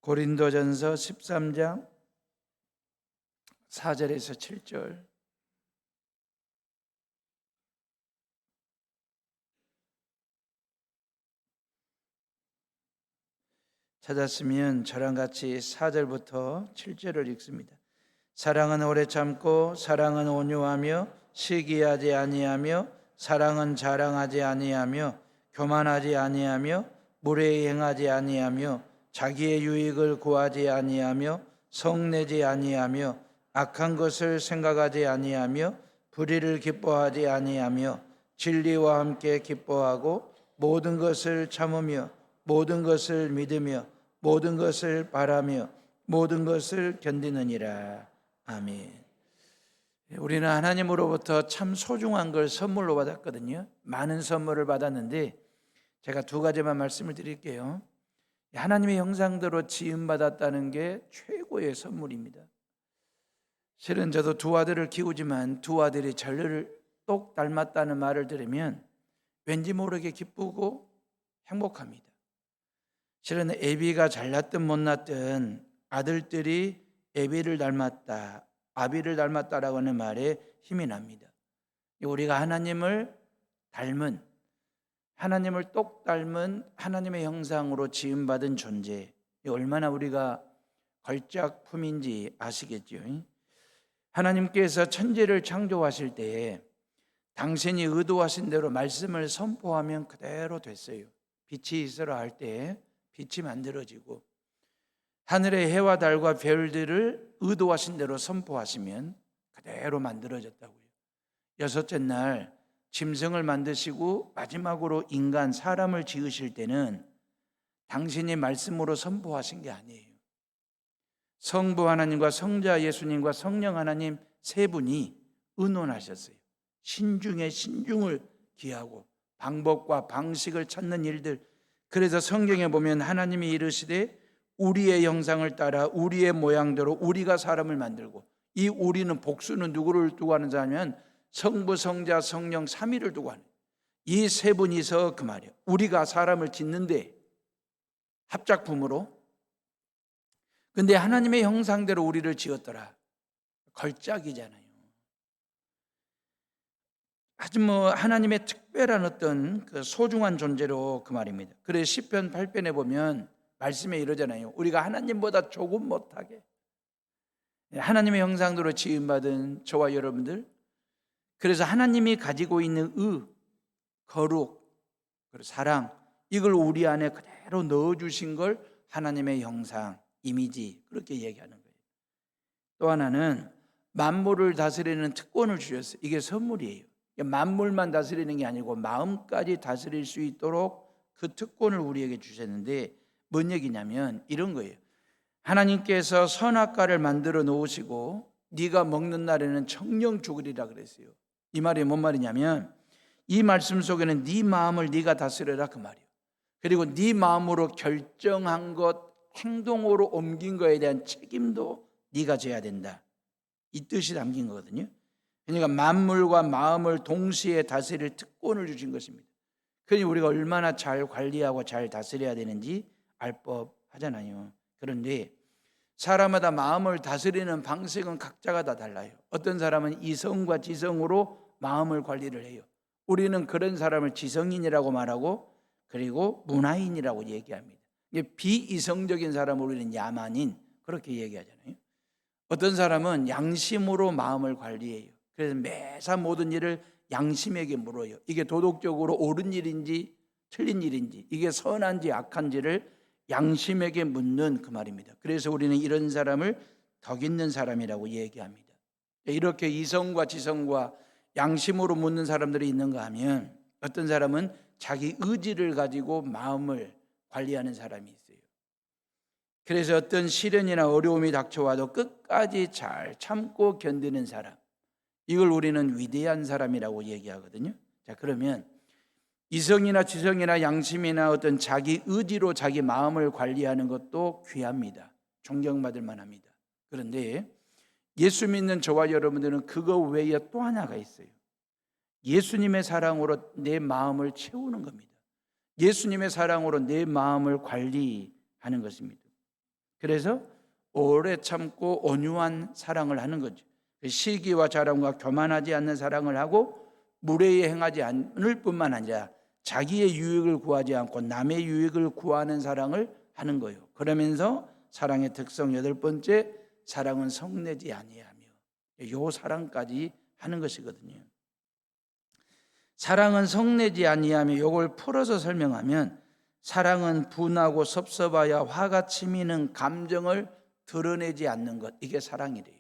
고린도전서 13장 4절에서 7절. 찾았으면 저랑 같이 4절부터 7절을 읽습니다. 사랑은 오래 참고 사랑은 온유하며 시기하지 아니하며 사랑은 자랑하지 아니하며 교만하지 아니하며 무례히 행하지 아니하며 자기의 유익을 구하지 아니하며 성내지 아니하며 악한 것을 생각하지 아니하며 불의를 기뻐하지 아니하며 진리와 함께 기뻐하고 모든 것을 참으며 모든 것을 믿으며 모든 것을 바라며 모든 것을 견디느니라. 아멘. 우리는 하나님으로부터 참 소중한 걸 선물로 받았거든요. 많은 선물을 받았는데 제가 두 가지만 말씀을 드릴게요. 하나님의 형상대로 지음받았다는 게 최고의 선물입니다. 실은 저도 두 아들을 키우지만 두 아들이 저를 똑 닮았다는 말을 들으면 왠지 모르게 기쁘고 행복합니다. 실은 애비가 잘났든 못났든 아들들이 애비를 닮았다, 아비를 닮았다라고 하는 말에 힘이 납니다. 우리가 하나님을 닮은, 하나님을 똑 닮은 하나님의 형상으로 지음받은 존재, 얼마나 우리가 걸작품인지 아시겠죠? 하나님께서 천지를 창조하실 때에 당신이 의도하신 대로 말씀을 선포하면 그대로 됐어요. 빛이 있으라 할 때에 빛이 만들어지고, 하늘의 해와 달과 별들을 의도하신 대로 선포하시면 그대로 만들어졌다고요. 여섯째 날 짐승을 만드시고 마지막으로 인간, 사람을 지으실 때는 당신이 말씀으로 선포하신 게 아니에요. 성부 하나님과 성자 예수님과 성령 하나님 세 분이 의논하셨어요. 신중에 신중을 기하고 방법과 방식을 찾는 일들. 그래서 성경에 보면 하나님이 이르시되 우리의 형상을 따라 우리의 모양대로 우리가 사람을 만들고, 이 우리는 복수는 누구를 두고 하는 자냐면 성부, 성자, 성령 삼위를 두고 하는, 이 세 분이서 그 말이에요. 우리가 사람을 짓는데 합작품으로. 근데 하나님의 형상대로 우리를 지었더라. 걸작이잖아요. 아주 하나님의 특별한 어떤 그 소중한 존재로 그 말입니다. 그래서 시편 8편에 보면 말씀에 이러잖아요. 우리가 하나님보다 조금 못하게, 하나님의 형상대로 지음받은 저와 여러분들, 그래서 하나님이 가지고 있는 거룩, 그리고 사랑, 이걸 우리 안에 그대로 넣어주신 걸 하나님의 형상, 이미지, 그렇게 얘기하는 거예요. 또 하나는 만물을 다스리는 특권을 주셨어요. 이게 선물이에요. 만물만 다스리는 게 아니고 마음까지 다스릴 수 있도록 그 특권을 우리에게 주셨는데, 뭔 얘기냐면 이런 거예요. 하나님께서 선악과를 만들어 놓으시고 네가 먹는 날에는 정령 죽으리라 그랬어요. 이 말이 뭔 말이냐면 이 말씀 속에는 네 마음을 네가 다스려라 그 말이에요. 그리고 네 마음으로 결정한 것, 행동으로 옮긴 거에 대한 책임도 네가 져야 된다, 이 뜻이 담긴 거거든요. 그러니까 만물과 마음을 동시에 다스릴 특권을 주신 것입니다. 그러니 우리가 얼마나 잘 관리하고 잘 다스려야 되는지 알 법하잖아요. 그런데 사람마다 마음을 다스리는 방식은 각자가 다 달라요. 어떤 사람은 이성과 지성으로 마음을 관리를 해요. 우리는 그런 사람을 지성인이라고 말하고, 그리고 문화인이라고 얘기합니다. 비이성적인 사람을 우리는 야만인, 그렇게 얘기하잖아요. 어떤 사람은 양심으로 마음을 관리해요. 그래서 매사 모든 일을 양심에게 물어요. 이게 도덕적으로 옳은 일인지 틀린 일인지, 이게 선한지 악한지를 양심에게 묻는 그 말입니다. 그래서 우리는 이런 사람을 덕 있는 사람이라고 얘기합니다. 이렇게 이성과 지성과 양심으로 묻는 사람들이 있는가 하면, 어떤 사람은 자기 의지를 가지고 마음을 관리하는 사람이 있어요. 그래서 어떤 시련이나 어려움이 닥쳐와도 끝까지 잘 참고 견디는 사람, 이걸 우리는 위대한 사람이라고 얘기하거든요. 자, 그러면 이성이나 지성이나 양심이나 어떤 자기 의지로 자기 마음을 관리하는 것도 귀합니다. 존경받을 만합니다. 그런데 예수 믿는 저와 여러분들은 그거 외에 또 하나가 있어요. 예수님의 사랑으로 내 마음을 채우는 겁니다. 예수님의 사랑으로 내 마음을 관리하는 것입니다. 그래서 오래 참고 온유한 사랑을 하는 거죠. 시기와 자랑과 교만하지 않는 사랑을 하고 무례히 행하지 않을 뿐만 아니라 자기의 유익을 구하지 않고 남의 유익을 구하는 사랑을 하는 거예요. 그러면서 사랑의 특성 여덟 번째, 사랑은 성내지 아니하며, 요 사랑까지 하는 것이거든요. 사랑은 성내지 아니하며, 요걸 풀어서 설명하면 사랑은 분하고 섭섭하여 화가 치미는 감정을 드러내지 않는 것, 이게 사랑이래요.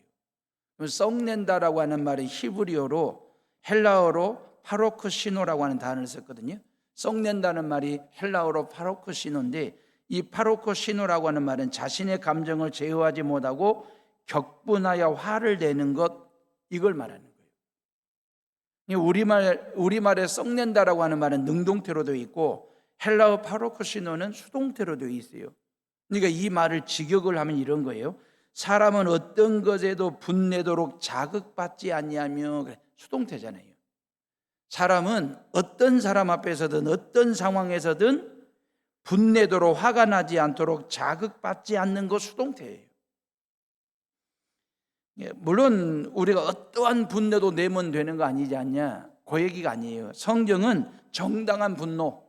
썩낸다라고 하는 말이 히브리어로, 헬라어로 파로크시노라고 하는 단어를 썼거든요. 썩낸다는 말이 헬라어로 파로크시노인데, 이 파로크시노라고 하는 말은 자신의 감정을 제어하지 못하고 격분하여 화를 내는 것, 이걸 말하는 거예요. 우리말에 썩낸다라고 하는 말은 능동태로 되어 있고, 헬라어 파로크시노는 수동태로 되어 있어요. 그러니까 이 말을 직역을 하면 이런 거예요. 사람은 어떤 것에도 분내도록 자극받지 아니하며, 수동태잖아요. 사람은 어떤 사람 앞에서든 어떤 상황에서든 분내도록 화가 나지 않도록 자극받지 않는 것, 수동태예요. 물론 우리가 어떠한 분내도 내면 되는 거 아니지 않냐, 그 얘기가 아니에요. 성경은 정당한 분노,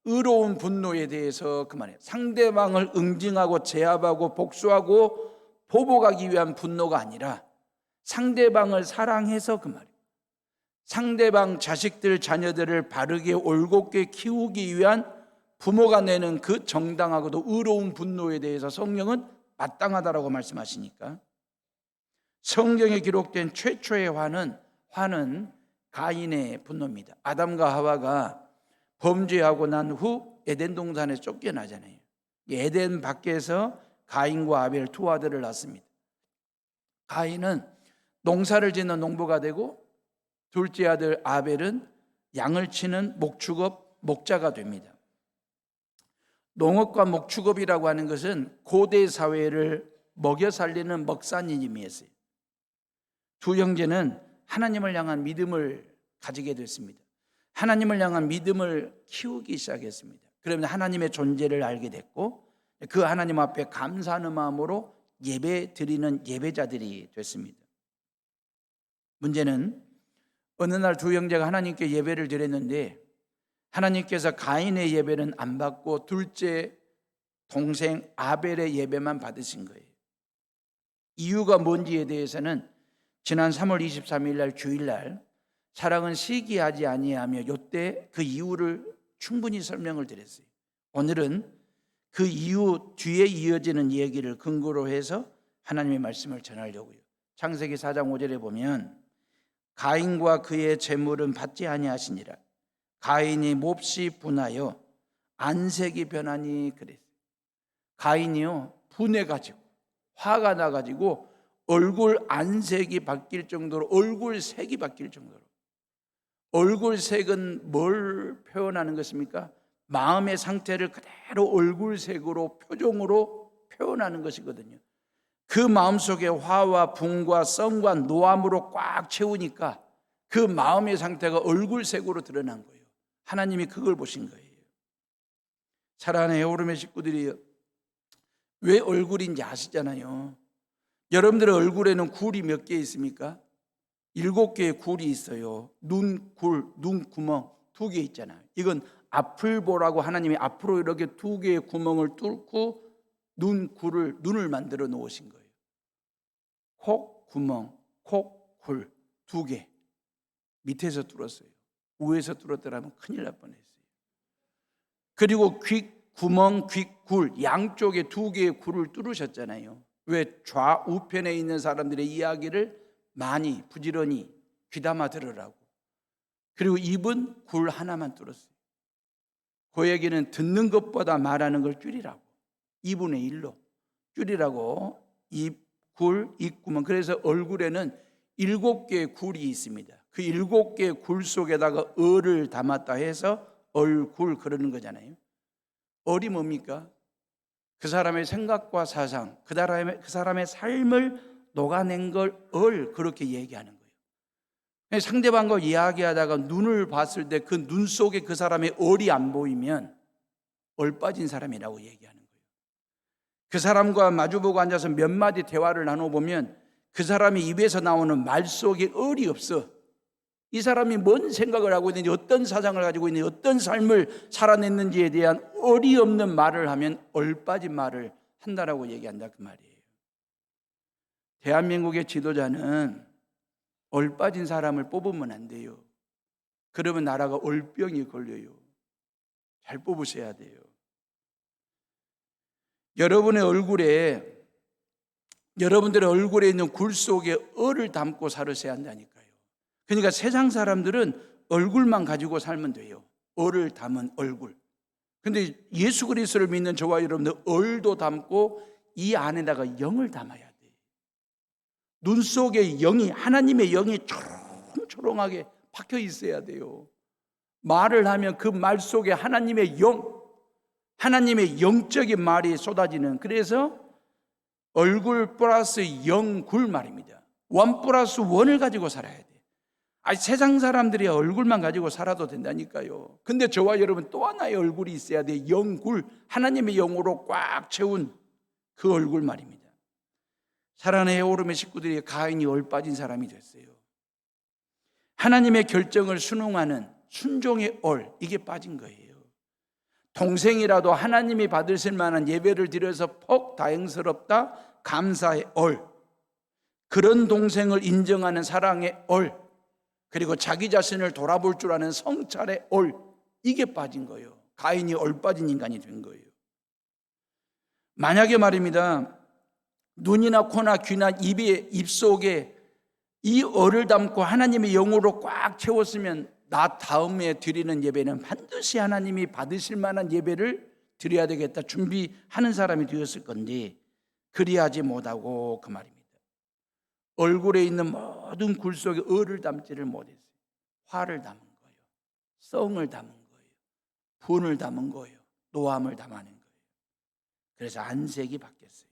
의로운 분노에 대해서 그 말이에요. 상대방을 응징하고 제압하고 복수하고 보복하기 위한 분노가 아니라 상대방을 사랑해서 그 말이에요. 상대방 자식들, 자녀들을 바르게 올곧게 키우기 위한 부모가 내는 그 정당하고도 의로운 분노에 대해서 성령은 마땅하다라고 말씀하시니까, 성경에 기록된 최초의 화는 가인의 분노입니다. 아담과 하와가 범죄하고 난 후 에덴 동산에 쫓겨나잖아요. 에덴 밖에서 가인과 아벨 두 아들을 낳습니다. 가인은 농사를 짓는 농부가 되고, 둘째 아들 아벨은 양을 치는 목축업 목자가 됩니다. 농업과 목축업이라고 하는 것은 고대 사회를 먹여 살리는 먹사님이었어요. 두 형제는 하나님을 향한 믿음을 가지게 됐습니다. 하나님을 향한 믿음을 키우기 시작했습니다. 그러면 하나님의 존재를 알게 됐고, 그 하나님 앞에 감사하는 마음으로 예배 드리는 예배자들이 됐습니다. 문제는 어느 날 두 형제가 하나님께 예배를 드렸는데, 하나님께서 가인의 예배는 안 받고 둘째 동생 아벨의 예배만 받으신 거예요. 이유가 뭔지에 대해서는 지난 3월 23일 날 주일날 사랑은 시기하지 아니하며, 이때 그 이유를 충분히 설명을 드렸어요. 오늘은 그 이유 뒤에 이어지는 얘기를 근거로 해서 하나님의 말씀을 전하려고요. 창세기 4장 5절에 보면 가인과 그의 재물은 받지 아니하시니라. 가인이 몹시 분하여 안색이 변하니 그랬어요. 가인이요, 분해가지고 화가 나가지고 얼굴 안색이 바뀔 정도로, 얼굴 색이 바뀔 정도로. 얼굴 색은 뭘 표현하는 것입니까? 마음의 상태를 그대로 얼굴 색으로, 표정으로 표현하는 것이거든요. 그 마음속에 화와 분과 썽과 노함으로 꽉 채우니까 그 마음의 상태가 얼굴 색으로 드러난 거예요. 하나님이 그걸 보신 거예요. 사랑하는 헤어름의 식구들이 왜 얼굴인지 아시잖아요. 여러분들의 얼굴에는 굴이 몇 개 있습니까? 7개의 굴이 있어요. 눈구멍 2개 있잖아요. 이건 앞을 보라고 하나님이 앞으로 이렇게 2개의 구멍을 뚫고 눈을 만들어 놓으신 거예요. 콕 구멍, 콕 굴 2개. 밑에서 뚫었어요. 위에서 뚫었더라면 큰일 날 뻔했어요. 그리고 귀 구멍, 귀 굴 양쪽에 2개의 굴을 뚫으셨잖아요. 왜? 좌우편에 있는 사람들의 이야기를 많이 부지런히 귀담아 들으라고. 그리고 입은 굴 하나만 뚫었어요. 그 얘기는 듣는 것보다 말하는 걸 줄이라고. 2분의 1로 줄이라고. 입, 굴, 입구멍. 그래서 얼굴에는 7개의 굴이 있습니다. 그 7개의 굴 속에다가 얼을 담았다 해서 얼굴 그러는 거잖아요. 얼이 뭡니까? 그 사람의 생각과 사상, 그 사람의 삶을 녹아낸 걸 얼, 그렇게 얘기하는 거예요. 상대방과 이야기하다가 눈을 봤을 때 그 눈 속에 그 사람의 얼이 안 보이면 얼 빠진 사람이라고 얘기하는 거예요. 그 사람과 마주보고 앉아서 몇 마디 대화를 나눠보면 그 사람이 입에서 나오는 말 속에 얼이 없어. 이 사람이 뭔 생각을 하고 있는지, 어떤 사상을 가지고 있는지, 어떤 삶을 살아냈는지에 대한 얼이 없는 말을 하면 얼빠진 말을 한다라고 얘기한다 그 말이에요. 대한민국의 지도자는 얼빠진 사람을 뽑으면 안 돼요. 그러면 나라가 얼병이 걸려요. 잘 뽑으셔야 돼요. 여러분들의 얼굴에 있는 굴 속에 얼을 담고 살으셔야 한다니까요. 그러니까 세상 사람들은 얼굴만 가지고 살면 돼요. 얼을 담은 얼굴. 근데 예수 그리스도를 믿는 저와 여러분들 얼도 담고 이 안에다가 영을 담아야 돼요. 눈 속에 영이, 하나님의 영이 초롱초롱하게 박혀 있어야 돼요. 말을 하면 그 말 속에 하나님의 영적인 말이 쏟아지는, 그래서 얼굴 플러스 영굴 말입니다. 원 플러스 원을 가지고 살아야 돼요. 세상 사람들이 얼굴만 가지고 살아도 된다니까요. 근데 저와 여러분 또 하나의 얼굴이 있어야 돼요. 영굴, 하나님의 영으로 꽉 채운 그 얼굴 말입니다. 사랑하는 헤어오름의 식구들이 가인이 얼빠진 사람이 됐어요. 하나님의 결정을 순응하는 순종의 얼, 이게 빠진 거예요. 동생이라도 하나님이 받으실 만한 예배를 드려서 퍽 다행스럽다, 감사의 얼, 그런 동생을 인정하는 사랑의 얼, 그리고 자기 자신을 돌아볼 줄 아는 성찰의 얼, 이게 빠진 거예요. 가인이 얼 빠진 인간이 된 거예요. 만약에 말입니다, 눈이나 코나 귀나 입속에 이 얼을 담고 하나님의 영으로 꽉 채웠으면 나 다음에 드리는 예배는 반드시 하나님이 받으실 만한 예배를 드려야 되겠다 준비하는 사람이 되었을 건데, 그리하지 못하고 그 말입니다. 얼굴에 있는 모든 굴 속에 얼을 담지를 못했어요. 화를 담은 거예요. 성을 담은 거예요. 분을 담은 거예요. 노함을 담아낸 거예요. 그래서 안색이 바뀌었어요.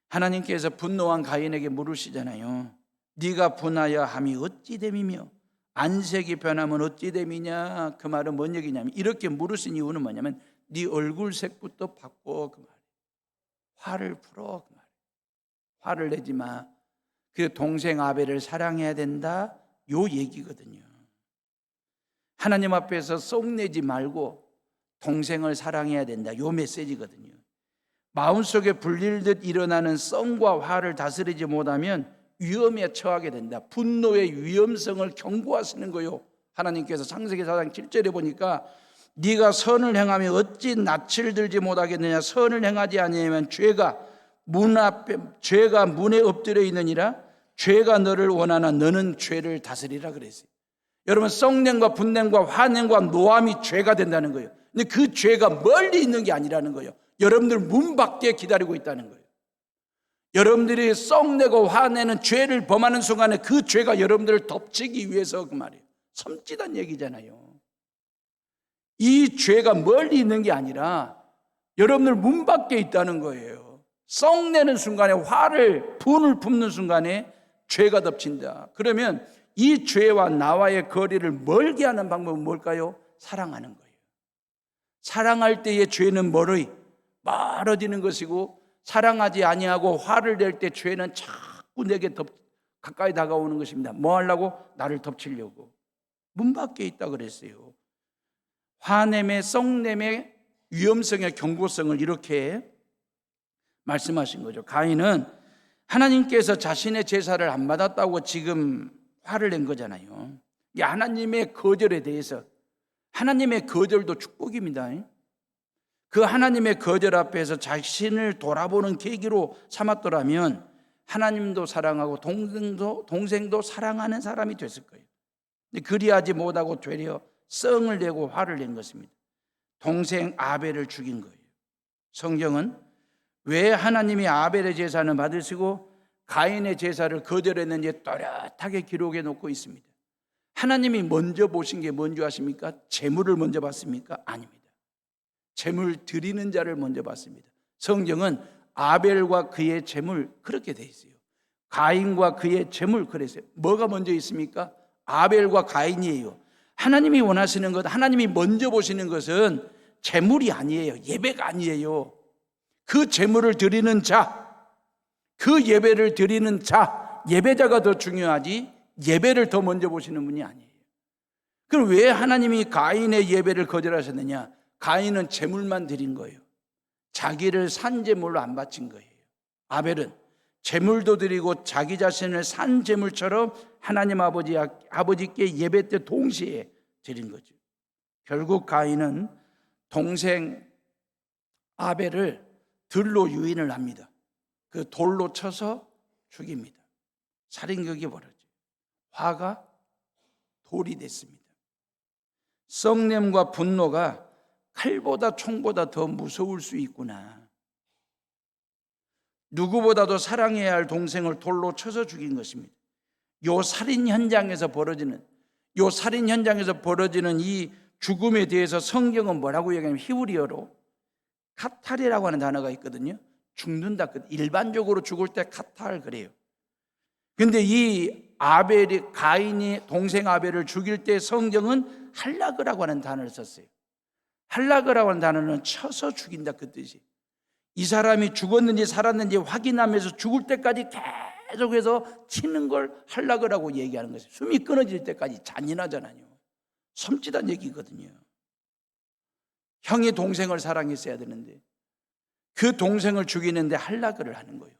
하나님께서 분노한 가인에게 물으시잖아요. 네가 분하여 함이 어찌 됨이며 안색이 변하면 어찌 됨이냐. 그 말은 뭔 얘기냐면, 이렇게 물으신 이유는 뭐냐면 네 얼굴색부터 바꿔 그 말이에요. 화를 풀어 그 말이에요. 화를 내지 마. 그 동생 아벨을 사랑해야 된다, 요 얘기거든요. 하나님 앞에서 썩내지 말고 동생을 사랑해야 된다, 요 메시지거든요. 마음속에 불릴듯 일어나는 썽과 화를 다스리지 못하면 위험에 처하게 된다. 분노의 위험성을 경고하시는 거요. 하나님께서 창세기 4장 7절에 보니까 네가 선을 행하며 어찌 낯을 들지 못하겠느냐. 선을 행하지 아니하면 죄가 문에 엎드려 있느니라. 죄가 너를 원하나 너는 죄를 다스리라 그랬어요. 여러분, 썩냄과 분냄과 화냄과 노함이 죄가 된다는 거예요. 근데 그 죄가 멀리 있는 게 아니라는 거예요. 여러분들 문 밖에 기다리고 있다는 거예요. 여러분들이 썩내고 화내는 죄를 범하는 순간에 그 죄가 여러분들을 덮치기 위해서 그 말이에요. 섬찟한 얘기잖아요. 이 죄가 멀리 있는 게 아니라 여러분들 문 밖에 있다는 거예요. 썩내는 순간에, 분을 품는 순간에 죄가 덮친다. 그러면 이 죄와 나와의 거리를 멀게 하는 방법은 뭘까요? 사랑하는 거예요. 사랑할 때의 죄는 멀어지는 것이고, 사랑하지 아니하고 화를 낼 때 죄는 자꾸 내게 가까이 다가오는 것입니다. 뭐 하려고? 나를 덮치려고. 문 밖에 있다 그랬어요. 화냄의, 썩냄의 위험성의 경고성을 이렇게 말씀하신 거죠. 가인은 하나님께서 자신의 제사를 안 받았다고 지금 화를 낸 거잖아요. 이 하나님의 거절에 대해서, 하나님의 거절도 축복입니다. 그 하나님의 거절 앞에서 자신을 돌아보는 계기로 삼았더라면 하나님도 사랑하고 동생도 사랑하는 사람이 됐을 거예요. 근데 그리하지 못하고 되려 썽을 내고 화를 낸 것입니다. 동생 아벨을 죽인 거예요. 성경은 왜 하나님이 아벨의 제사는 받으시고 가인의 제사를 거절했는지 또렷하게 기록해 놓고 있습니다. 하나님이 먼저 보신 게 뭔지 아십니까? 제물을 먼저 봤습니까? 아닙니다. 제물 드리는 자를 먼저 봤습니다. 성경은 아벨과 그의 제물 그렇게 돼 있어요. 가인과 그의 제물 그랬어요. 뭐가 먼저 있습니까? 아벨과 가인이에요. 하나님이 원하시는 것, 하나님이 먼저 보시는 것은 제물이 아니에요. 예배가 아니에요. 그 제물을 드리는 자, 그 예배를 드리는 자, 예배자가 더 중요하지 예배를 더 먼저 보시는 분이 아니에요. 그럼 왜 하나님이 가인의 예배를 거절하셨느냐? 가인은 제물만 드린 거예요. 자기를 산 제물로 안 바친 거예요. 아벨은 제물도 드리고 자기 자신을 산 제물처럼 하나님 아버지께 예배 때 동시에 드린 거죠. 결국 가인은 동생 아벨을 들로 유인을 합니다. 그 돌로 쳐서 죽입니다. 살인극이 벌어져요. 화가 돌이 됐습니다. 썩냄과 분노가 칼보다 총보다 더 무서울 수 있구나. 누구보다도 사랑해야 할 동생을 돌로 쳐서 죽인 것입니다. 요 살인 현장에서 벌어지는 이 죽음에 대해서 성경은 뭐라고 얘기하냐면 히브리어로 카탈이라고 하는 단어가 있거든요. 죽는다. 일반적으로 죽을 때 카탈 그래요. 근데 이 가인이 동생 아벨을 죽일 때 성경은 할라그라고 하는 단어를 썼어요. 할라그라고 하는 단어는 쳐서 죽인다 그 뜻이. 이 사람이 죽었는지 살았는지 확인하면서 죽을 때까지 계속해서 치는 걸 할라그라고 얘기하는 것이에요. 숨이 끊어질 때까지. 잔인하잖아요. 섬찟한 얘기거든요. 형이 동생을 사랑했어야 되는데 그 동생을 죽이는데 할라그를 하는 거예요.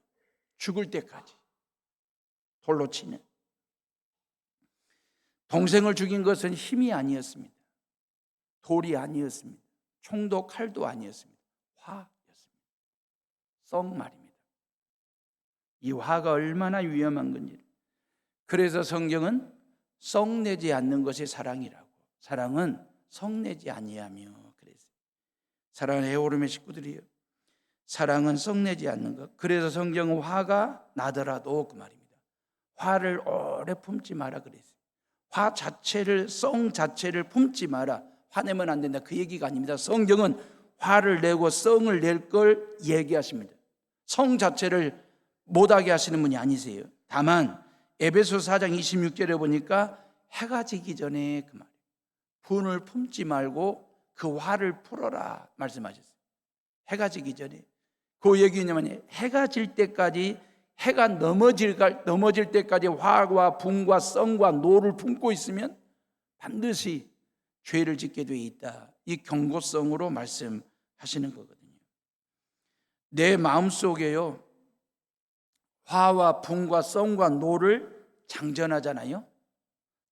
죽을 때까지 돌로 치는. 동생을 죽인 것은 힘이 아니었습니다. 돌이 아니었습니다. 총도 칼도 아니었습니다. 화였습니다. 썩 말입니다. 이 화가 얼마나 위험한 건지. 그래서 성경은 썩내지 않는 것이 사랑이라고. 사랑은 썩내지 아니하며 그랬어요. 사랑하는 헤오름의 식구들이요, 사랑은 썩내지 않는 것. 그래서 성경은 화가 나더라도 그 말입니다. 화를 오래 품지 마라 그랬어요. 화 자체를, 성 자체를 품지 마라. 화내면 안 된다 그 얘기가 아닙니다. 성경은 화를 내고 성을 낼 걸 얘기하십니다. 성 자체를 못하게 하시는 분이 아니세요. 다만 에베소 4장 26절에 보니까 해가 지기 전에 그 말, 분을 품지 말고 그 화를 풀어라 말씀하셨어요. 해가 지기 전에. 그 얘기냐면 해가 질 때까지, 해가 넘어질 때까지 화와 분과 성과 노를 품고 있으면 반드시 죄를 짓게 돼 있다. 이 경고성으로 말씀하시는 거거든요. 내 마음속에요, 화와 분과 성과 노를 장전하잖아요.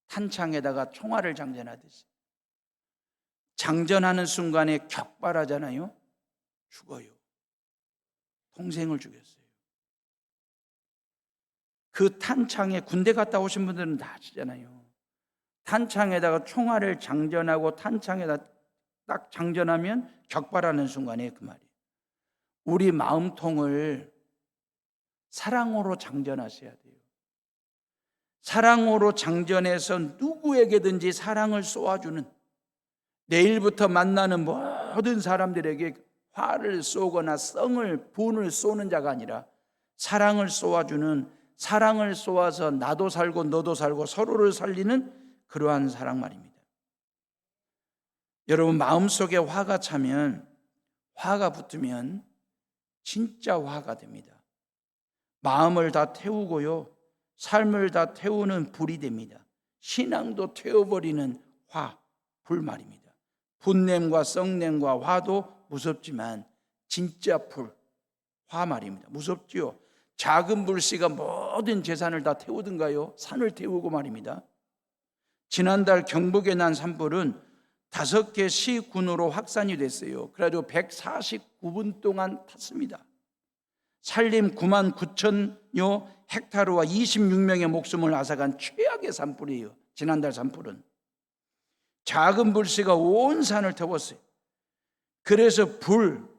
탄창에다가 총알을 장전하듯이. 장전하는 순간에 격발하잖아요. 죽어요. 동생을 죽였어요. 그 탄창에 군대 갔다 오신 분들은 다 아시잖아요. 탄창에다가 총알을 장전하고 탄창에다 딱 장전하면 격발하는 순간에 그 말이에요. 우리 마음통을 사랑으로 장전하셔야 돼요. 사랑으로 장전해서 누구에게든지 사랑을 쏘아주는, 내일부터 만나는 모든 사람들에게 화를 쏘거나 성을, 분을 쏘는 자가 아니라 사랑을 쏘아주는, 사랑을 쏘아서 나도 살고 너도 살고 서로를 살리는 그러한 사랑 말입니다. 여러분, 마음속에 화가 차면, 화가 붙으면 진짜 화가 됩니다. 마음을 다 태우고요, 삶을 다 태우는 불이 됩니다. 신앙도 태워버리는 화, 불 말입니다. 분냄과 썩냄과 화도 무섭지만 진짜 불, 화 말입니다. 무섭지요. 작은 불씨가 모든 재산을 다 태우든가요? 산을 태우고 말입니다. 지난달 경북에 난 산불은 5개 시군으로 확산이 됐어요. 그래가지고 149분 동안 탔습니다. 산림 9만 9천여 헥타르와 26명의 목숨을 앗아간 최악의 산불이에요. 지난달 산불은 작은 불씨가 온 산을 태웠어요. 그래서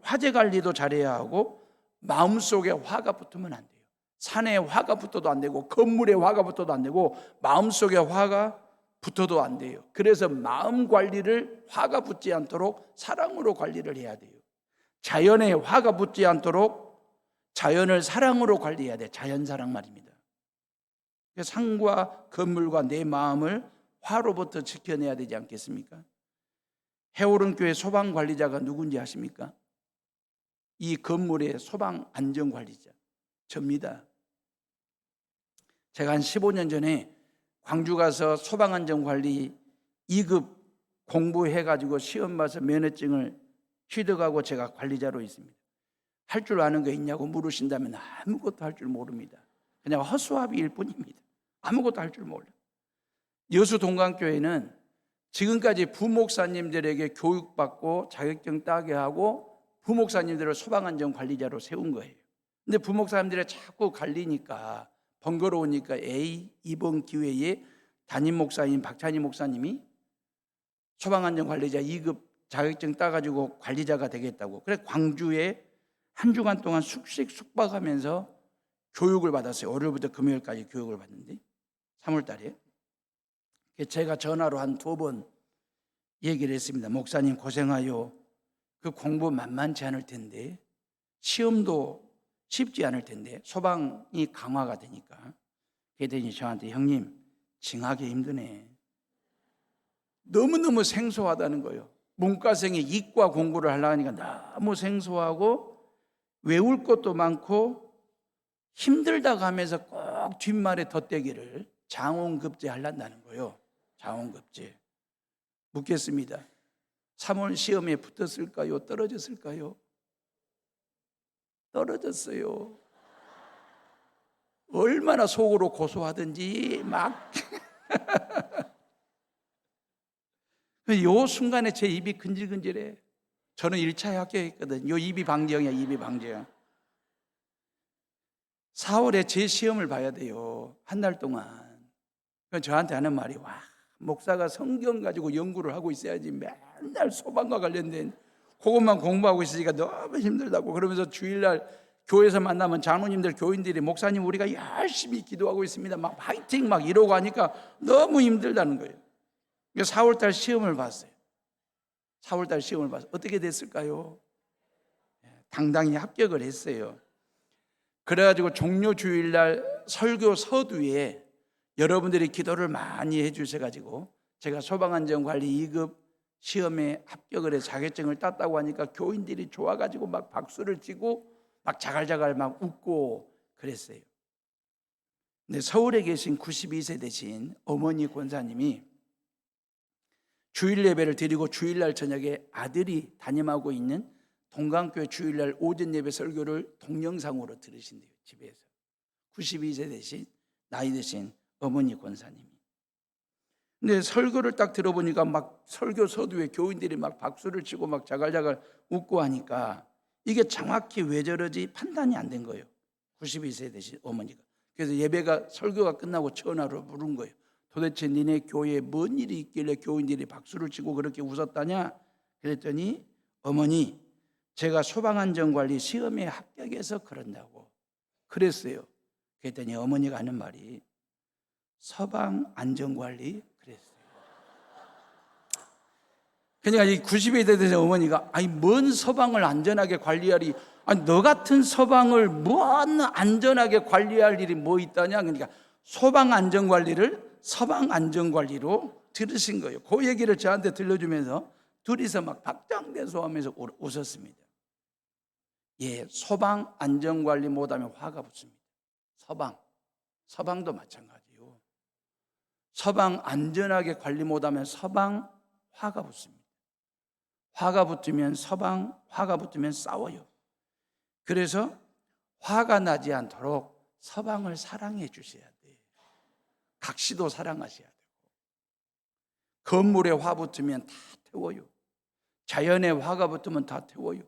화재 관리도 잘해야 하고 마음속에 화가 붙으면 안 돼요. 산에 화가 붙어도 안 되고 건물에 화가 붙어도 안 되고 마음속에 화가 붙어도 안 돼요. 그래서 마음 관리를 화가 붙지 않도록 사랑으로 관리를 해야 돼요. 자연에 화가 붙지 않도록 자연을 사랑으로 관리해야 돼요. 자연사랑 말입니다. 산과 건물과 내 마음을 화로부터 지켜내야 되지 않겠습니까? 해오른교회 소방관리자가 누군지 아십니까? 이 건물의 소방 안전관리자 접니다. 제가 한 15년 전에 광주 가서 소방안전관리 2급 공부해가지고 시험 봐서 면허증을 취득하고 제가 관리자로 있습니다. 할 줄 아는 거 있냐고 물으신다면 아무것도 할 줄 모릅니다. 그냥 허수아비일 뿐입니다. 아무것도 할 줄 몰라요. 여수 동강교회는 지금까지 부목사님들에게 교육받고 자격증 따게 하고 부목사님들을 소방안전관리자로 세운 거예요. 근데 부목사님들이 자꾸 갈리니까 번거로우니까 이번 기회에 담임 목사인 박찬희 목사님이 소방안전관리자 2급 자격증 따가지고 관리자가 되겠다고. 그래 광주에 한 주간 동안 숙박하면서 교육을 받았어요. 월요일부터 금요일까지 교육을 받는데 3월 달에 제가 전화로 한 2번 얘기를 했습니다. 목사님 고생하요. 그 공부 만만치 않을 텐데 시험도 쉽지 않을 텐데 소방이 강화가 되니까. 그랬더니 저한테 형님 징하기 힘드네. 너무너무 생소하다는 거예요. 문과생이 이과 공부를 하려고 하니까 너무 생소하고 외울 것도 많고 힘들다고 하면서 꼭 뒷말에 덧대기를 장원급제 하려는 거예요. 장원급제. 묻겠습니다. 3월 시험에 붙었을까요? 떨어졌을까요? 떨어졌어요. 얼마나 속으로 고소하든지 막 요 순간에 제 입이 근질근질해. 저는 1차에 합격했거든요. 요 입이 방지형이야. 입이 방지형. 4월에 제 시험을 봐야 돼요. 한 달 동안. 저한테 하는 말이 와 목사가 성경 가지고 연구를 하고 있어야지 맨날 소방과 관련된 그것만 공부하고 있으니까 너무 힘들다고. 그러면서 주일날 교회에서 만나면 장로님들 교인들이 목사님 우리가 열심히 기도하고 있습니다 막 파이팅 막 이러고 하니까 너무 힘들다는 거예요. 4월달 시험을 봤어요. 4월달 시험을 봐서 어떻게 됐을까요? 당당히 합격을 했어요. 그래가지고 종료 주일날 설교 서두에 여러분들이 기도를 많이 해주셔가지고 제가 소방안전관리 2급 시험에 합격을 해 자격증을 땄다고 하니까 교인들이 좋아가지고 막 박수를 치고 막 자갈자갈 막 웃고 그랬어요. 근데 서울에 계신 92세 되신 어머니 권사님이 주일 예배를 드리고 주일날 저녁에 아들이 담임하고 있는 동강교회 주일날 오전 예배 설교를 동영상으로 들으신대요. 집에서 92세 되신 나이 드신 어머니 권사님이. 근데 설교를 딱 들어보니까 막 설교 서두에 교인들이 막 박수를 치고 막 자갈자갈 웃고 하니까 이게 정확히 왜 저러지 판단이 안 된 거예요. 92세 되신 어머니가. 그래서 예배가 설교가 끝나고 전화로 부른 거예요. 도대체 니네 교회에 뭔 일이 있길래 교인들이 박수를 치고 그렇게 웃었다냐? 그랬더니 어머니 제가 소방안전관리 시험에 합격해서 그런다고 그랬어요. 그랬더니 어머니가 하는 말이 서방안전관리 그랬어요. 그러니까 이 90에 대해서 어머니가 아니 뭔 서방을 안전하게 관리하리, 아니 너 같은 서방을 뭔 안전하게 관리할 일이 뭐 있다냐. 그러니까 소방안전관리를 서방안전관리로 들으신 거예요. 그 얘기를 저한테 들려주면서 둘이서 막 박장대소하면서 웃었습니다. 예, 소방안전관리 못하면 화가 붙습니다. 서방도 마찬가지요. 서방 안전하게 관리 못하면 서방 화가 붙습니다. 화가 붙으면 서방, 화가 붙으면 싸워요. 그래서 화가 나지 않도록 서방을 사랑해 주셔야 돼요. 각시도 사랑하셔야 되고. 건물에 화 붙으면 다 태워요. 자연에 화가 붙으면 다 태워요.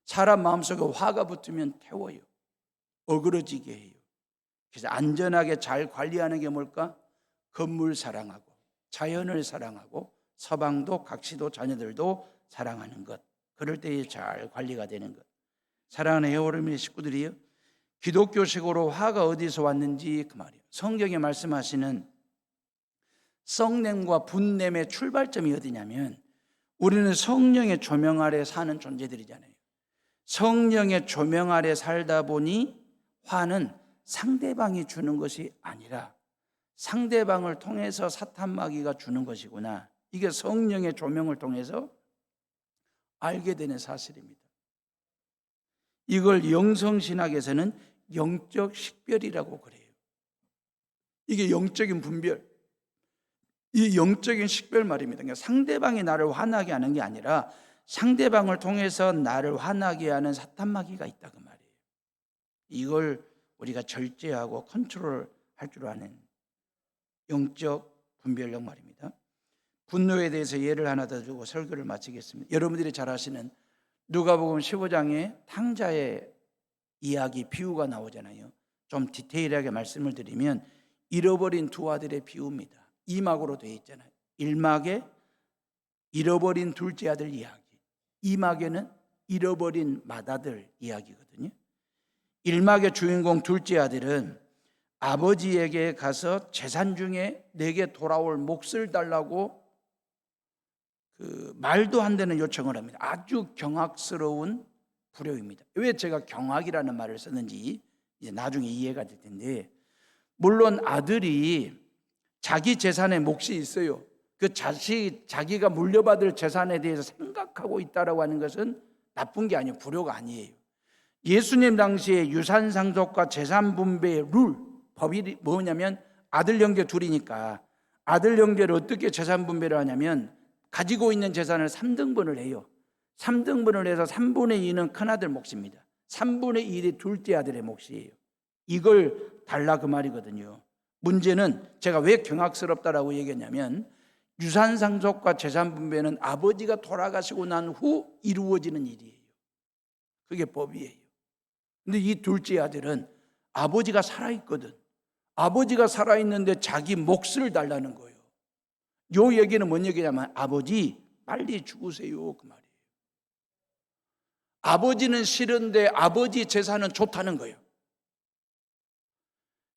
사람 마음속에 화가 붙으면 태워요. 어그러지게 해요. 그래서 안전하게 잘 관리하는 게 뭘까? 건물 사랑하고 자연을 사랑하고 서방도 각시도 자녀들도 사랑하는 것. 그럴 때에 잘 관리가 되는 것. 사랑하는 여러분의 식구들이요, 기독교식으로 화가 어디서 왔는지 그 말이에요. 성경에 말씀하시는 썩냄과 분냄의 출발점이 어디냐면 우리는 성령의 조명 아래 사는 존재들이잖아요. 성령의 조명 아래 살다 보니 화는 상대방이 주는 것이 아니라 상대방을 통해서 사탄마귀가 주는 것이구나. 이게 성령의 조명을 통해서 알게 되는 사실입니다. 이걸 영성신학에서는 영적 식별이라고 그래요. 이게 영적인 분별, 이 영적인 식별 말입니다. 그러니까 상대방이 나를 화나게 하는 게 아니라 상대방을 통해서 나를 화나게 하는 사탄마귀가 있다 그 말이에요. 이걸 우리가 절제하고 컨트롤할 줄 아는 영적 분별력 말입니다. 분노에 대해서 예를 하나 더 주고 설교를 마치겠습니다. 여러분들이 잘 아시는 누가복음 15장에 탕자의 이야기 비유가 나오잖아요. 좀 디테일하게 말씀을 드리면 잃어버린 두 아들의 비유입니다. 2막으로 되어 있잖아요. 1막에 잃어버린 둘째 아들 이야기, 2막에는 잃어버린 맏아들 이야기거든요. 1막의 주인공 둘째 아들은 아버지에게 가서 재산 중에 내게 돌아올 몫을 달라고 말도 안 되는 요청을 합니다. 아주 경악스러운 불효입니다. 왜 제가 경악이라는 말을 썼는지 이제 나중에 이해가 될 텐데, 물론 아들이 자기 재산에 몫이 있어요. 그 자기가 물려받을 재산에 대해서 생각하고 있다라고 하는 것은 나쁜 게 아니에요. 불효가 아니에요. 예수님 당시에 유산 상속과 재산 분배의 법이 뭐냐면 아들 형제 둘이니까 아들 형제를 어떻게 재산 분배를 하냐면 가지고 있는 재산을 3등분을 해요. 3등분을 해서 3분의 2는 큰아들 몫입니다. 3분의 1이 둘째 아들의 몫이에요. 이걸 달라 그 말이거든요. 문제는 제가 왜 경악스럽다라고 얘기했냐면 유산 상속과 재산 분배는 아버지가 돌아가시고 난 후 이루어지는 일이에요. 그게 법이에요. 근데 이 둘째 아들은 아버지가 살아있거든. 아버지가 살아있는데 자기 몫을 달라는 거예요. 요 얘기는 뭔 얘기냐면 아버지 빨리 죽으세요 그 말이에요. 아버지는 싫은데 아버지 재산은 좋다는 거예요.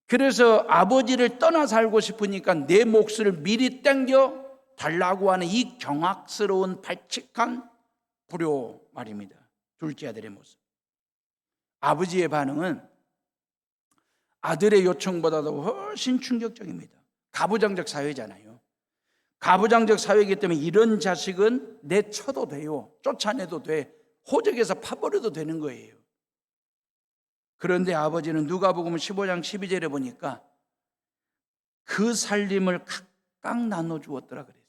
그래서 아버지를 떠나 살고 싶으니까 내 몫을 미리 땡겨 달라고 하는 이 경악스러운 발칙한 불효 말입니다. 둘째 아들의 모습. 아버지의 반응은 아들의 요청보다도 훨씬 충격적입니다. 가부장적 사회잖아요. 가부장적 사회이기 때문에 이런 자식은 내쳐도 돼요. 쫓아내도 돼. 호적에서 파버려도 되는 거예요. 그런데 아버지는 누가복음 15장 12절에 보니까 그 살림을 각각 나눠주었더라 그랬어요.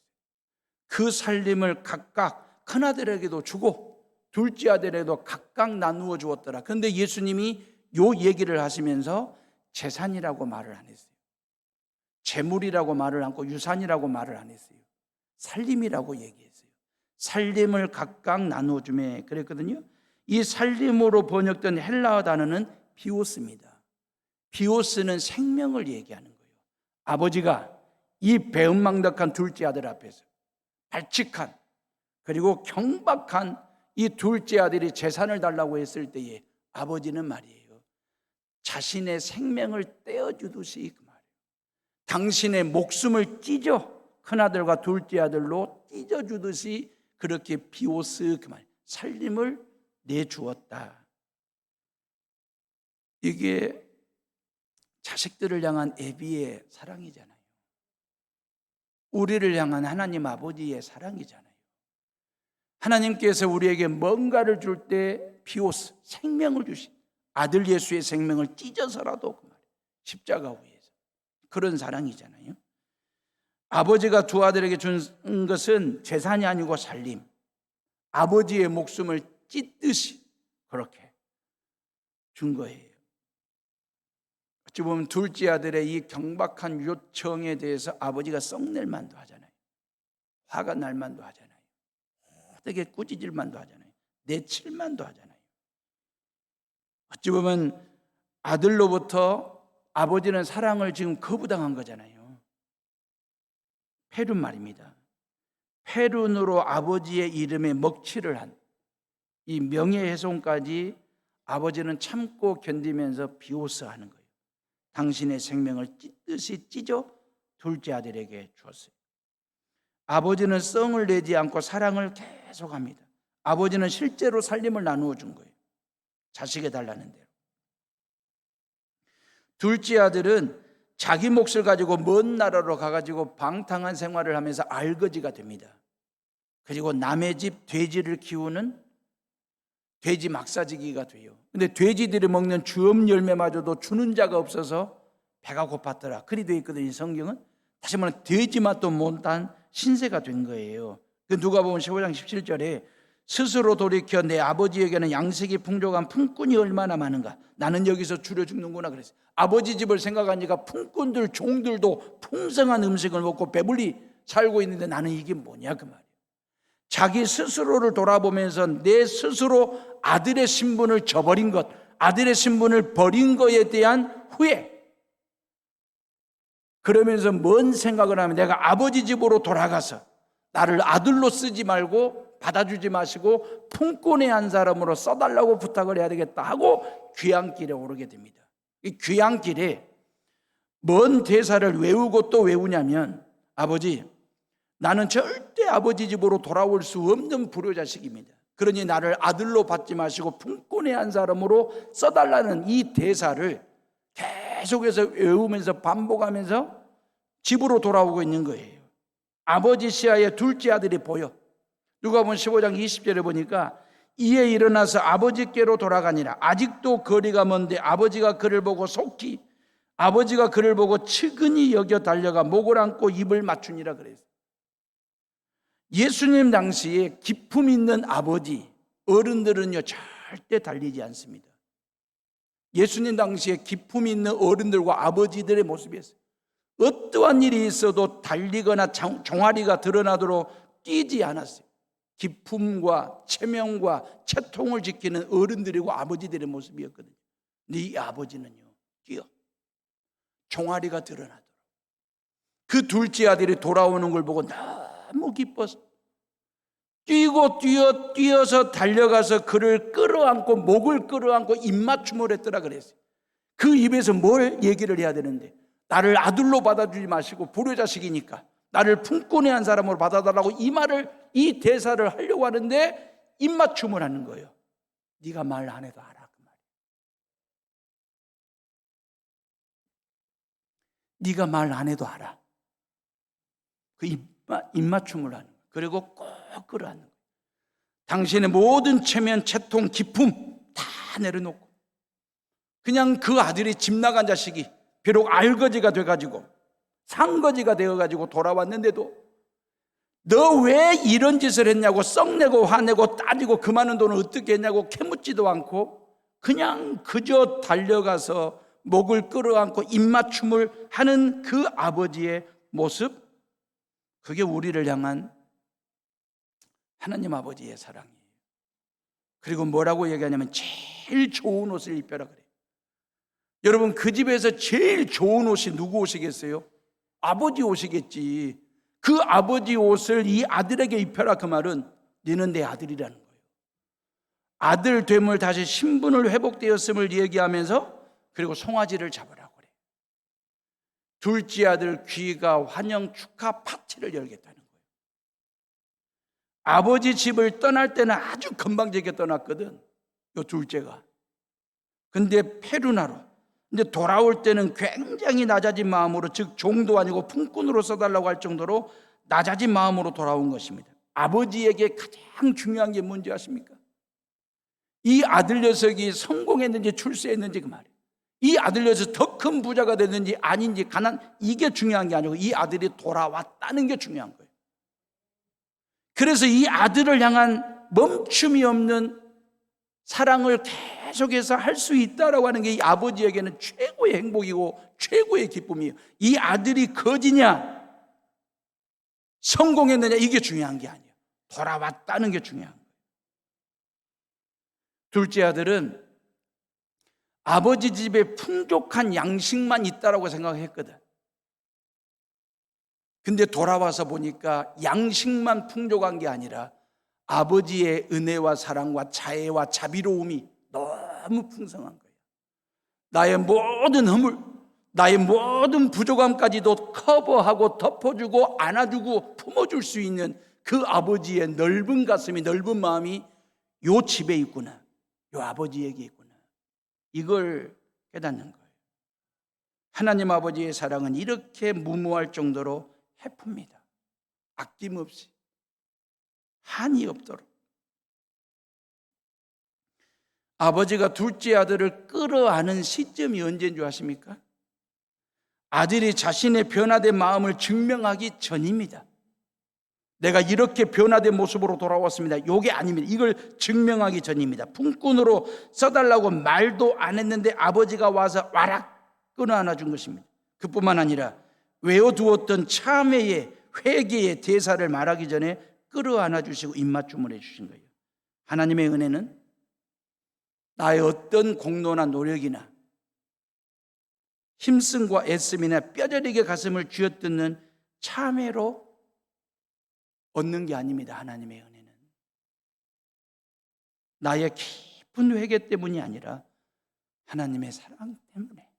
그 살림을 각각 큰아들에게도 주고 둘째 아들에게도 각각 나누어 주었더라. 그런데 예수님이 요 얘기를 하시면서 재산이라고 말을 안 했어요. 재물이라고 말을 않고 유산이라고 말을 안 했어요. 살림이라고 얘기했어요. 살림을 각각 나누어 주매 그랬거든요. 이 살림으로 번역된 헬라어 단어는 비오스입니다. 비오스는 생명을 얘기하는 거예요. 아버지가 이 배은망덕한 둘째 아들 앞에서 발칙한 그리고 경박한 이 둘째 아들이 재산을 달라고 했을 때에 아버지는 말이에요. 자신의 생명을 떼어주듯이 그 말이에요. 당신의 목숨을 찢어 큰아들과 둘째 아들로 찢어주듯이 그렇게 비오스 그 말 살림을 내주었다. 이게 자식들을 향한 애비의 사랑이잖아요. 우리를 향한 하나님 아버지의 사랑이잖아요. 하나님께서 우리에게 뭔가를 줄 때 비오스 생명을 주신 아들 예수의 생명을 찢어서라도 그 말이에요. 십자가 위에서 그런 사랑이잖아요. 아버지가 두 아들에게 준 것은 재산이 아니고 살림, 아버지의 목숨을 찢듯이 그렇게 준 거예요. 어찌 보면 둘째 아들의 이 경박한 요청에 대해서 아버지가 썩낼 만도 하잖아요. 화가 날 만도 하잖아요. 되게 꾸짖을 만도 하잖아요. 내칠 만도 하잖아요. 어찌 보면 아들로부터 아버지는 사랑을 지금 거부당한 거잖아요. 페룬 말입니다. 페룬으로 아버지의 이름에 먹칠을 한 이 명예훼손까지 아버지는 참고 견디면서 비오스하는 거예요. 당신의 생명을 찢듯이 찢어 둘째 아들에게 주었어요. 아버지는 썽을 내지 않고 사랑을 계속합니다. 아버지는 실제로 살림을 나누어 준 거예요. 자식에 달라는 대로. 둘째 아들은 자기 몫을 가지고 먼 나라로 가가지고 방탕한 생활을 하면서 알거지가 됩니다. 그리고 남의 집 돼지를 키우는 돼지 막사지기가 돼요. 근데 돼지들이 먹는 주엄 열매마저도 주는 자가 없어서 배가 고팠더라. 그리 되어 있거든요, 성경은. 다시 말하면 돼지 맛도 못한 신세가 된 거예요. 누가복음 15장 17절에 스스로 돌이켜 내 아버지에게는 양식이 풍족한 품꾼이 얼마나 많은가. 나는 여기서 줄여 죽는구나 그랬어요. 아버지 집을 생각하니까 품꾼들, 종들도 풍성한 음식을 먹고 배불리 살고 있는데 나는 이게 뭐냐 그 말이에요. 자기 스스로를 돌아보면서 내 스스로 아들의 신분을 저버린 것, 아들의 신분을 버린 것에 대한 후회. 그러면서 뭔 생각을 하면 내가 아버지 집으로 돌아가서 나를 아들로 쓰지 말고 받아주지 마시고 품꾼의 한 사람으로 써달라고 부탁을 해야 되겠다 하고 귀향길에 오르게 됩니다. 이 귀향길에 뭔 대사를 외우고 또 외우냐면 아버지, 나는 절대 아버지 집으로 돌아올 수 없는 불효자식입니다. 그러니 나를 아들로 받지 마시고 품꾼의 한 사람으로 써달라는 이 대사를 계속해서 외우면서 반복하면서 집으로 돌아오고 있는 거예요. 아버지 시야에 둘째 아들이 보여. 누가복음 15장 20절에 보니까 이에 일어나서 아버지께로 돌아가니라. 아직도 거리가 먼데 아버지가 그를 보고 속히 아버지가 그를 보고 측은히 여겨 달려가 목을 안고 입을 맞추니라 그랬어요. 예수님 당시에 기품 있는 아버지, 어른들은요 절대 달리지 않습니다. 예수님 당시에 기품 있는 어른들과 아버지들의 모습이었어요. 어떠한 일이 있어도 달리거나 종아리가 드러나도록 뛰지 않았어요. 기품과 체면과 채통을 지키는 어른들이고 아버지들의 모습이었거든요. 근데 이 아버지는요 뛰어 종아리가 드러나도록. 그 둘째 아들이 돌아오는 걸 보고 너무 기뻐서 뛰어서 달려가서 그를 끌어안고 목을 끌어안고 입맞춤을 했더라 그랬어요. 그 입에서 뭘 얘기를 해야 되는데 나를 아들로 받아주지 마시고 불효자식이니까 나를 품꾼의 한 사람으로 받아달라고 이 대사를 하려고 하는데 입맞춤을 하는 거예요. 네가 말 안 해도 알아 그 말이야. 네가 말 안 해도 알아. 그 입맞춤을 하는 거예요. 그리고 꼭 끌어안는 거예요. 당신의 모든 체면, 채통, 기품 다 내려놓고 그냥 그 아들이 집 나간 자식이 비록 알거지가 돼가지고 상거지가 되어가지고 돌아왔는데도 너 왜 이런 짓을 했냐고 썩내고 화내고 따지고 그 많은 돈을 어떻게 했냐고 캐묻지도 않고 그냥 그저 달려가서 목을 끌어안고 입맞춤을 하는 그 아버지의 모습, 그게 우리를 향한 하나님 아버지의 사랑이에요. 그리고 뭐라고 얘기하냐면 제일 좋은 옷을 입혀라 그래요. 여러분 그 집에서 제일 좋은 옷이 누구 옷이겠어요? 아버지 옷이겠지. 그 아버지 옷을 이 아들에게 입혀라 그 말은 너는 내 아들이라는 거예요. 아들 됨을 다시 신분을 회복되었음을 얘기하면서 그리고 송아지를 잡으라고 그래. 둘째 아들 귀가 환영 축하 파티를 열겠다는 거예요. 아버지 집을 떠날 때는 아주 건방지게 떠났거든 요 둘째가. 근데 페루나로 근데 돌아올 때는 굉장히 낮아진 마음으로, 즉 종도 아니고 품꾼으로 써달라고 할 정도로 낮아진 마음으로 돌아온 것입니다. 아버지에게 가장 중요한 게 뭔지 아십니까? 이 아들 녀석이 성공했는지 출세했는지 그 말이에요. 이 아들 녀석이 더 큰 부자가 됐는지 아닌지 이게 중요한 게 아니고 이 아들이 돌아왔다는 게 중요한 거예요. 그래서 이 아들을 향한 멈춤이 없는 사랑을 계속해서 할 수 있다라고 하는 게 이 아버지에게는 최고의 행복이고 최고의 기쁨이에요. 이 아들이 거지냐 성공했느냐 이게 중요한 게 아니에요. 돌아왔다는 게 중요한 거예요. 둘째 아들은 아버지 집에 풍족한 양식만 있다라고 생각했거든. 근데 돌아와서 보니까 양식만 풍족한 게 아니라 아버지의 은혜와 사랑과 자애와 자비로움이 너무 풍성한 거예요. 나의 모든 허물, 나의 모든 부족함까지도 커버하고 덮어주고 안아주고 품어줄 수 있는 그 아버지의 넓은 가슴이, 넓은 마음이 요 집에 있구나, 요 아버지에게 있구나, 이걸 깨닫는 거예요. 하나님 아버지의 사랑은 이렇게 무모할 정도로 해픕니다. 아낌없이 한이 없도록. 아버지가 둘째 아들을 끌어안은 시점이 언제인 줄 아십니까? 아들이 자신의 변화된 마음을 증명하기 전입니다. 내가 이렇게 변화된 모습으로 돌아왔습니다. 이게 아닙니다. 이걸 증명하기 전입니다. 품꾼으로 써달라고 말도 안 했는데 아버지가 와서 와락 끌어안아 준 것입니다. 그뿐만 아니라 외워두었던 참회의 회개의 대사를 말하기 전에 끌어안아 주시고 입맞춤을 해주신 거예요. 하나님의 은혜는 나의 어떤 공로나 노력이나 힘씀과 애씀이나 뼈저리게 가슴을 쥐어뜯는 참회로 얻는 게 아닙니다. 하나님의 은혜는 나의 깊은 회개 때문이 아니라 하나님의 사랑 때문에.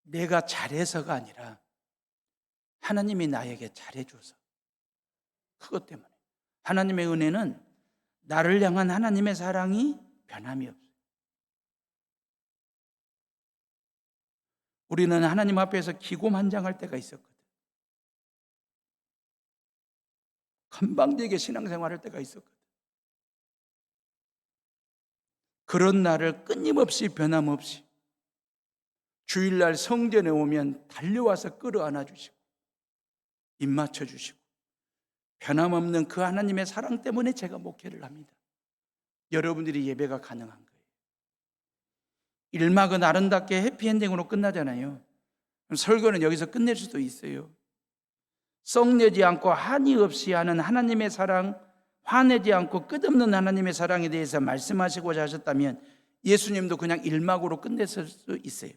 내가 잘해서가 아니라 하나님이 나에게 잘해줘서, 그것 때문에. 하나님의 은혜는 나를 향한 하나님의 사랑이 변함이 없어요. 우리는 하나님 앞에서 기고만장할 때가 있었거든. 건방지게 신앙생활할 때가 있었거든. 그런 나를 끊임없이 변함없이 주일날 성전에 오면 달려와서 끌어안아 주시고 입 맞춰 주시고 변함없는 그 하나님의 사랑 때문에 제가 목회를 합니다. 여러분들이 예배가 가능한 거예요. 1막은 아름답게 해피엔딩으로 끝나잖아요. 설교는 여기서 끝낼 수도 있어요. 썩내지 않고 한이 없이 하는 하나님의 사랑, 화내지 않고 끝없는 하나님의 사랑에 대해서 말씀하시고자 하셨다면 예수님도 그냥 1막으로 끝냈을 수 있어요.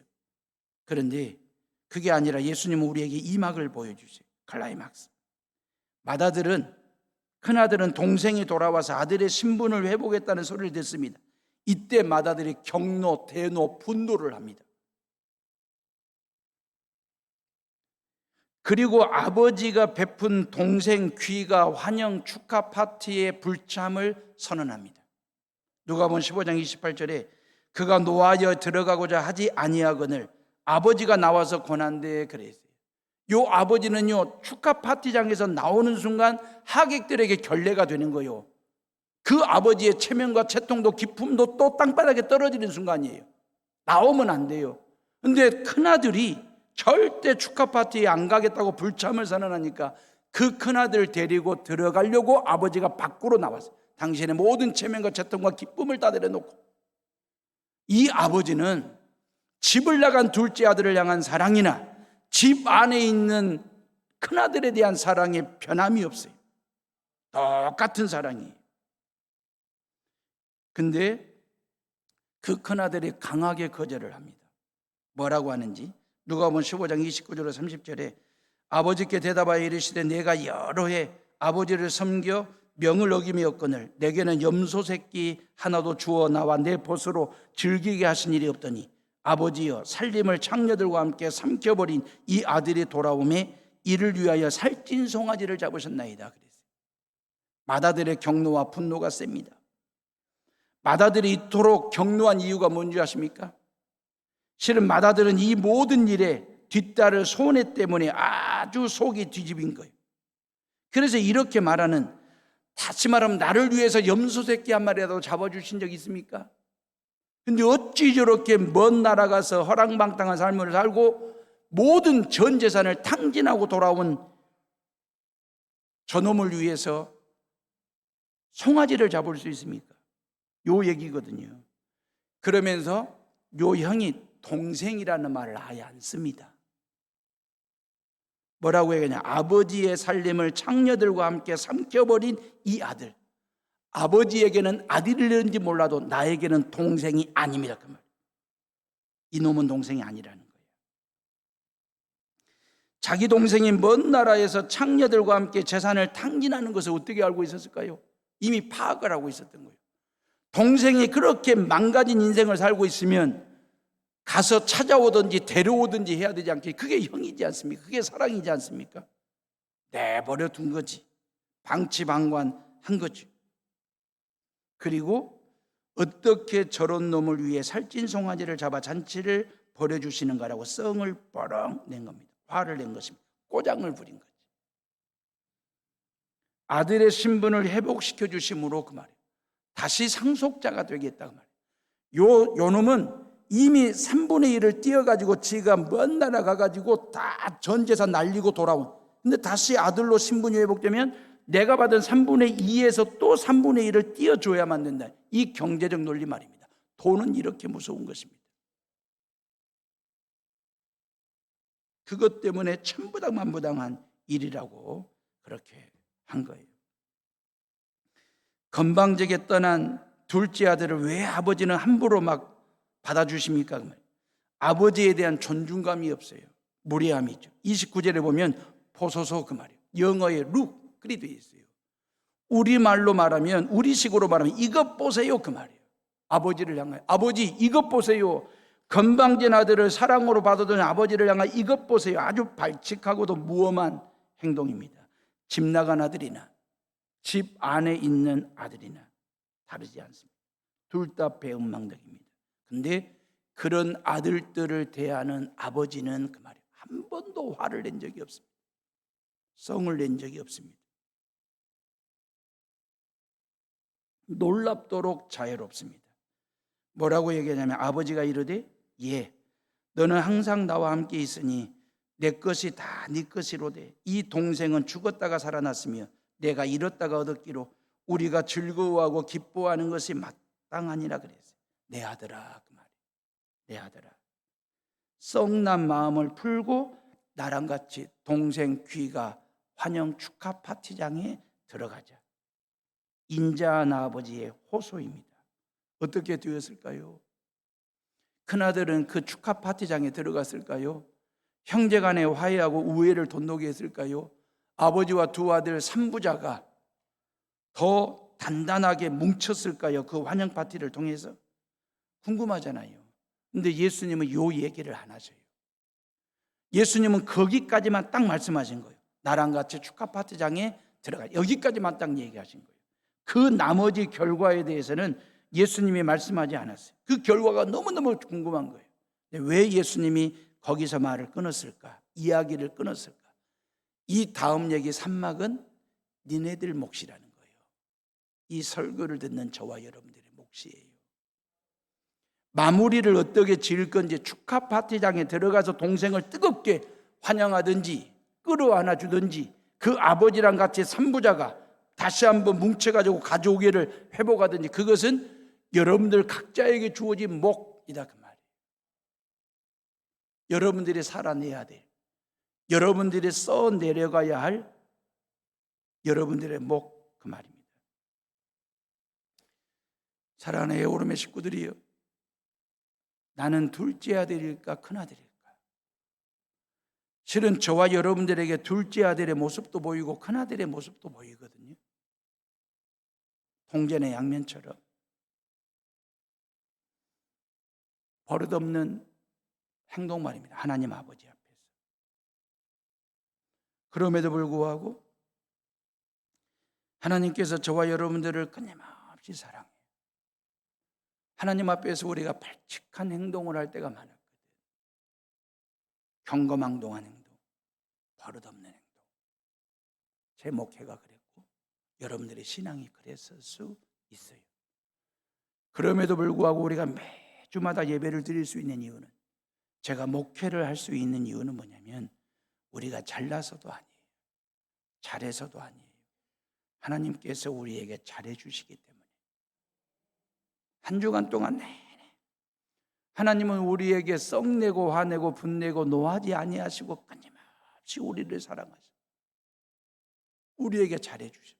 그런데 그게 아니라 예수님은 우리에게 2막을 보여주세요. 클라이막스. 큰아들은 동생이 돌아와서 아들의 신분을 회복했다는 소리를 듣습니다. 이때 맏아들이 경노, 대노, 분노를 합니다. 그리고 아버지가 베푼 동생 귀가 환영 축하 파티의 불참을 선언합니다. 누가복음 15장 28절에 그가 노하여 들어가고자 하지 아니하거늘 아버지가 나와서 권한대 그랬어요. 요 아버지는요, 축하 파티장에서 나오는 순간 하객들에게 결례가 되는 거예요. 그 아버지의 체면과 채통도 기품도 또 땅바닥에 떨어지는 순간이에요. 나오면 안 돼요. 근데 큰아들이 절대 축하 파티에 안 가겠다고 불참을 선언하니까 그 큰아들 데리고 들어가려고 아버지가 밖으로 나왔어요. 당신의 모든 체면과 채통과 기쁨을 다 내려놓고. 이 아버지는 집을 나간 둘째 아들을 향한 사랑이나 집 안에 있는 큰아들에 대한 사랑에 변함이 없어요. 똑같은 사랑이에요. 근데 그 큰아들이 강하게 거절을 합니다. 뭐라고 하는지 누가복음 15장 29절로 30절에 아버지께 대답하여 이르시되 내가 여러 해 아버지를 섬겨 명을 어김이었거늘 내게는 염소 새끼 하나도 주어 나와 내 벗으로 즐기게 하신 일이 없더니 아버지여 살림을 창녀들과 함께 삼켜버린 이 아들이 돌아오매 이를 위하여 살찐 송아지를 잡으셨나이다 그랬어요. 맏아들의 경노와 분노가 셉니다. 맏아들이 이토록 경노한 이유가 뭔지 아십니까? 실은 맏아들은 이 모든 일에 뒷딸을 손해 때문에 아주 속이 뒤집인 거예요. 그래서 이렇게 말하는, 다시 말하면 나를 위해서 염소 새끼 한 마리라도 잡아주신 적 있습니까? 근데 어찌 저렇게 먼 나라 가서 허랑방탕한 삶을 살고 모든 전 재산을 탕진하고 돌아온 저놈을 위해서 송아지를 잡을 수 있습니까? 요 얘기거든요. 그러면서 요 형이 동생이라는 말을 아예 안 씁니다. 뭐라고 해야 되냐? 아버지의 살림을 창녀들과 함께 삼켜버린 이 아들. 아버지에게는 아들이는지 몰라도 나에게는 동생이 아닙니다. 그 말. 이놈은 동생이 아니라는 거예요. 자기 동생이 먼 나라에서 창녀들과 함께 재산을 탕진하는 것을 어떻게 알고 있었을까요? 이미 파악을 하고 있었던 거예요. 동생이 그렇게 망가진 인생을 살고 있으면 가서 찾아오든지 데려오든지 해야 되지 않겠어요? 그게 형이지 않습니까? 그게 사랑이지 않습니까? 내버려 둔 거지. 방치방관한 거지. 그리고 어떻게 저런 놈을 위해 살찐 송아지를 잡아 잔치를 벌여주시는가라고 썽을 뻐렁 낸 겁니다. 화를 낸 것입니다. 꼬장을 부린 거지. 아들의 신분을 회복시켜 주심으로 그 말이에요. 다시 상속자가 되겠다 그 말이에요. 요 놈은 이미 3분의 1을 띄어가지고 지가 먼 나라 가가지고 다 전 재산 날리고 돌아온. 근데 다시 아들로 신분이 회복되면 내가 받은 3분의 2에서 또 3분의 1을 띄어줘야만 된다. 이 경제적 논리 말입니다. 돈은 이렇게 무서운 것입니다. 그것 때문에 천부당만부당한 일이라고 그렇게 한 거예요. 건방지게 떠난 둘째 아들을 왜 아버지는 함부로 막 받아주십니까? 아버지에 대한 존중감이 없어요. 무례함이죠. 29절에 보면 보소서 그 말이에요. 영어의 look 그리 되어 있어요. 우리말로 말하면, 우리식으로 말하면 이것 보세요 그 말이에요. 아버지를 향하여 아버지 이것 보세요. 건방진 아들을 사랑으로 받아든 아버지를 향하여 이것 보세요. 아주 발칙하고도 무엄한 행동입니다. 집 나간 아들이나 집 안에 있는 아들이나 다르지 않습니다. 둘 다 배은망덕입니다. 근데 그런 아들들을 대하는 아버지는 그 말이에요. 한 번도 화를 낸 적이 없습니다. 성을 낸 적이 없습니다. 놀랍도록 자애롭습니다. 뭐라고 얘기하냐면 아버지가 이르되 예 너는 항상 나와 함께 있으니 내 것이 다 네 것이로되 이 동생은 죽었다가 살아났으며 내가 잃었다가 얻었기로 우리가 즐거워하고 기뻐하는 것이 마땅하니라 그랬어요. 내 아들아 그 말이에요. 내 아들아 썩난 마음을 풀고 나랑 같이 동생 귀가 환영 축하 파티장에 들어가자. 인자한 아버지의 호소입니다. 어떻게 되었을까요? 큰아들은 그 축하 파티장에 들어갔을까요? 형제간에 화해하고 우애를 돋보게 했을까요? 아버지와 두 아들 3부자가 더 단단하게 뭉쳤을까요? 그 환영 파티를 통해서? 궁금하잖아요. 근데 예수님은 요 얘기를 안 하셔요. 예수님은 거기까지만 딱 말씀하신 거예요. 나랑 같이 축하 파티장에 들어가. 여기까지만 딱 얘기하신 거예요. 그 나머지 결과에 대해서는 예수님이 말씀하지 않았어요. 그 결과가 너무너무 궁금한 거예요. 왜 예수님이 거기서 말을 끊었을까? 이야기를 끊었을까? 이 다음 얘기 산막은 니네들 몫이라는 거예요. 이 설교를 듣는 저와 여러분들의 몫이에요. 마무리를 어떻게 지을 건지 축하 파티장에 들어가서 동생을 뜨겁게 환영하든지 끌어안아 주든지 그 아버지랑 같이 3부자가 다시 한번 뭉쳐가지고 가족애를 회복하든지 그것은 여러분들 각자에게 주어진 몫이다 그 말이에요. 여러분들이 살아내야 돼. 여러분들이 써내려가야 할 여러분들의 몫 그 말입니다. 사랑하는 에오름의 식구들이요. 나는 둘째 아들일까 큰아들일까? 실은 저와 여러분들에게 둘째 아들의 모습도 보이고 큰아들의 모습도 보이거든요. 동전의 양면처럼 버릇없는 행동 말입니다. 하나님 아버지 앞에서. 그럼에도 불구하고 하나님께서 저와 여러분들을 끊임없이 사랑해요. 하나님 앞에서 우리가 발칙한 행동을 할 때가 많았거든요. 경거망동한 행동, 버릇없는 행동. 제 목회가 그랬고 여러분들의 신앙이 그랬을 수 있어요. 그럼에도 불구하고 우리가 매주마다 예배를 드릴 수 있는 이유는, 제가 목회를 할 수 있는 이유는 뭐냐면 우리가 잘나서도 아니에요. 잘해서도 아니에요. 하나님께서 우리에게 잘해주시기 때문에. 한 주간 동안 내내 하나님은 우리에게 썩내고 화내고 분내고 노하지 아니하시고 끊임없이 우리를 사랑하셔. 우리에게 잘해주셔.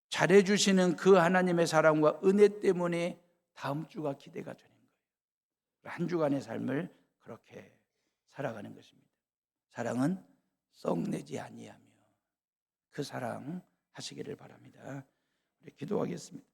잘해주시는 그 하나님의 사랑과 은혜 때문에 다음 주가 기대가 되는 거예요. 한 주간의 삶을 그렇게 살아가는 것입니다. 사랑은 썩내지 아니하며 그 사랑 하시기를 바랍니다. 우리 기도하겠습니다.